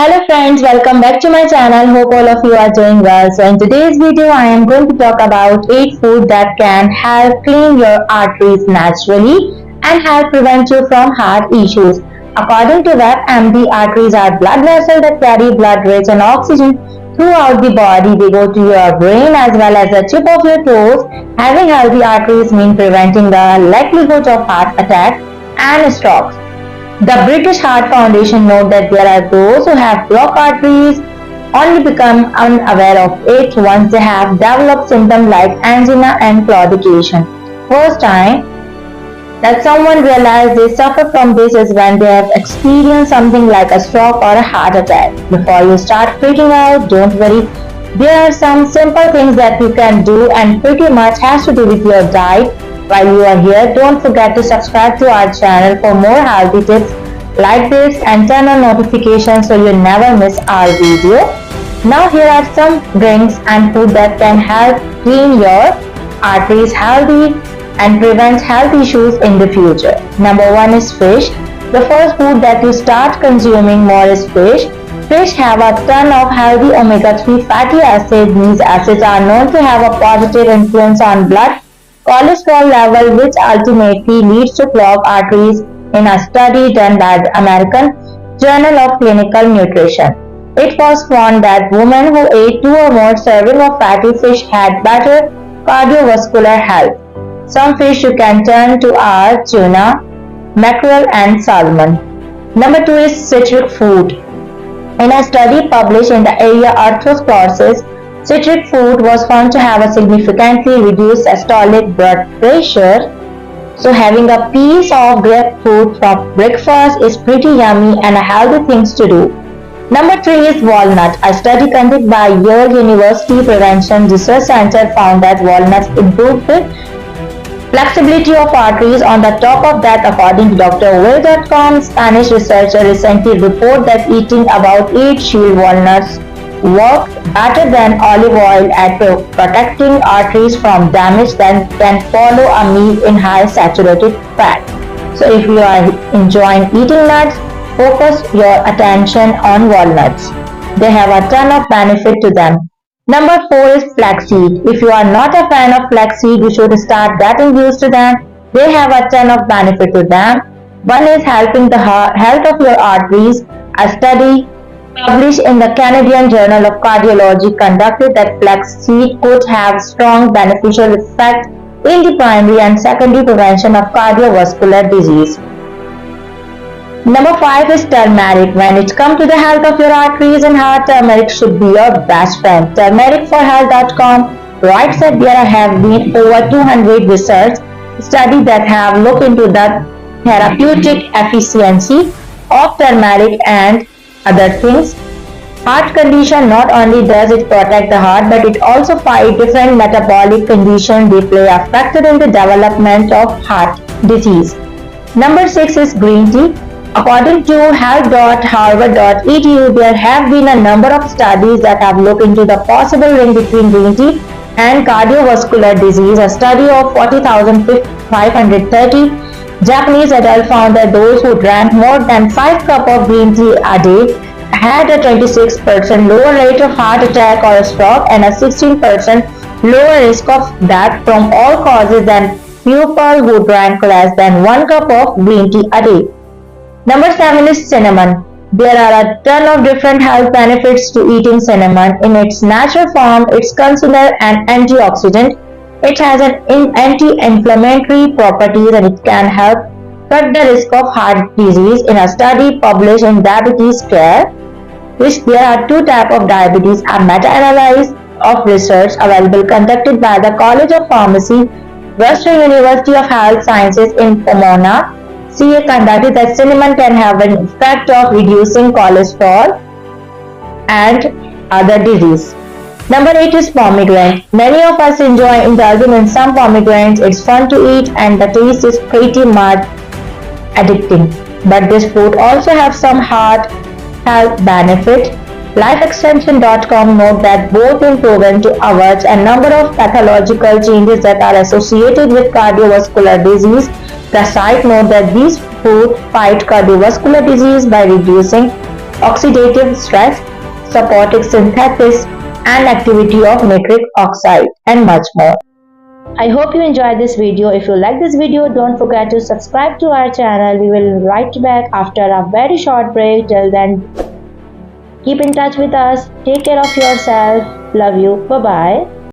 Hello friends, welcome back to my channel. Hope all of you are doing well. So in today's video, I am going to talk about 8 food that can help clean your arteries naturally and help prevent you from heart issues. According to WebMD, arteries are blood vessels that carry blood rich and oxygen throughout the body. They go to your brain as well as the tip of your toes. Having healthy arteries means preventing the likelihood of heart attack and strokes. The British Heart Foundation note that there are those who have blocked arteries only become unaware of it once they have developed symptoms like angina and claudication. First time that someone realizes they suffer from this is when they have experienced something like a stroke or a heart attack. Before you start freaking out, don't worry. There are some simple things that you can do and pretty much has to do with your diet. While you are here, don't forget to subscribe to our channel for more healthy tips like this and turn on notifications so you never miss our video. Now here are some drinks and food that can help clean your arteries healthy and prevent health issues in the future. Number 1 is fish. The first food that you start consuming more is fish. Fish have a ton of healthy omega-3 fatty acids. These acids are known to have a positive influence on blood cholesterol level, which ultimately leads to clogged arteries in a study done by the American Journal of Clinical Nutrition. It was found that women who ate 2 or more servings of fatty fish had better cardiovascular health. Some fish you can turn to are tuna, mackerel and salmon. Number 2 is citric fruit. In a study published in the area Arthrosporosis, citric fruit was found to have a significantly reduced systolic blood pressure. So having a piece of grapefruit for breakfast is pretty yummy and a healthy thing to do. Number 3 is walnut. A study conducted by Yale University Prevention Research Center found that walnuts improve the flexibility of arteries. On the top of that, according to drwill.com, Spanish researcher recently reported that eating about 8 shelled walnuts worked better than olive oil at protecting arteries from damage than can follow a meal in high saturated fat. So if you are enjoying eating nuts, focus your attention on walnuts. They have a ton of benefit to them. Number 4 is flaxseed. If you are not a fan of flaxseed, you should start getting used to them. They have a ton of benefit to them. One is helping the health of your arteries. A study published in the Canadian Journal of Cardiology conducted that flaxseed could have strong beneficial effect in the primary and secondary prevention of cardiovascular disease. Number 5 is turmeric. When it comes to the health of your arteries and heart, turmeric should be your best friend. Turmericforhealth.com writes that there have been over 200 research studies that have looked into the therapeutic efficiency of turmeric and other things. Heart condition, not only does it protect the heart, but it also fights different metabolic conditions. They play a factor in the development of heart disease. Number 6 is green tea. According to health.harvard.edu, there have been a number of studies that have looked into the possible link between green tea and cardiovascular disease. A study of 40,530 Japanese adults found that those who drank more than 5 cups of green tea a day had a 26% lower rate of heart attack or stroke and a 16% lower risk of death from all causes than people who drank less than 1 cup of green tea a day. Number 7 is cinnamon. There are a ton of different health benefits to eating cinnamon. In its natural form, it's considered an antioxidant. It has an anti-inflammatory properties and it can help cut the risk of heart disease. In a study published in Diabetes Care, which there are 2 types of diabetes, a meta-analysis of research available conducted by the College of Pharmacy, Western University of Health Sciences in Pomona, CA conducted that cinnamon can have an effect of reducing cholesterol and other disease. Number 8 is pomegranate. Many of us enjoy indulging in some pomegranates. It's fun to eat and the taste is pretty much addicting. But this fruit also has some heart health benefit. LifeExtension.com note that both been proven to avert a number of pathological changes that are associated with cardiovascular disease. The site note that these fruit fight cardiovascular disease by reducing oxidative stress, support synthesis and activity of nitric oxide, and much more. I hope you enjoyed this video. If you like this video, don't forget to subscribe to our channel. We will be right back after a very short break. Till then, keep in touch with us. Take care of yourself. Love you. Bye-bye.